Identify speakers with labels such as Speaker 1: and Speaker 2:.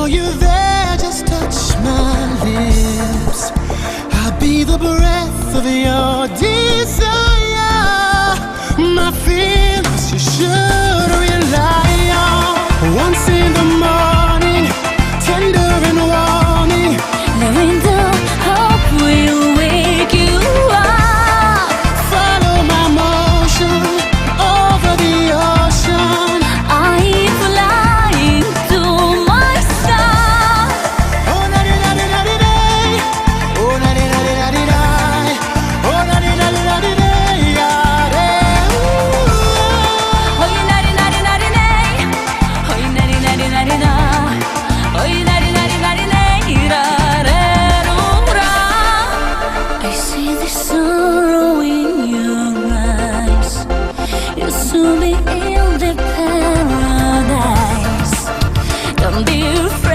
Speaker 1: know you're there, just touch my lips. I'll be the breath of your desire. My feelings you should rely on. Once in the morning, tender and warming.
Speaker 2: The window hope will wake you up.
Speaker 1: Follow my motion over the ocean.
Speaker 2: I'm flying to my star.
Speaker 1: Oh na di na di na di day. Oh na di na di na di day. Oh na di na di na di day. Yeah, day.
Speaker 2: Oh, nari nari nari nay. Oh, nari nari nari na. Oh, nari nari nari nay. Ra ra ro ra. I see the sorrow in your eyes. You'll soon be in the paradise. Don't be afraid.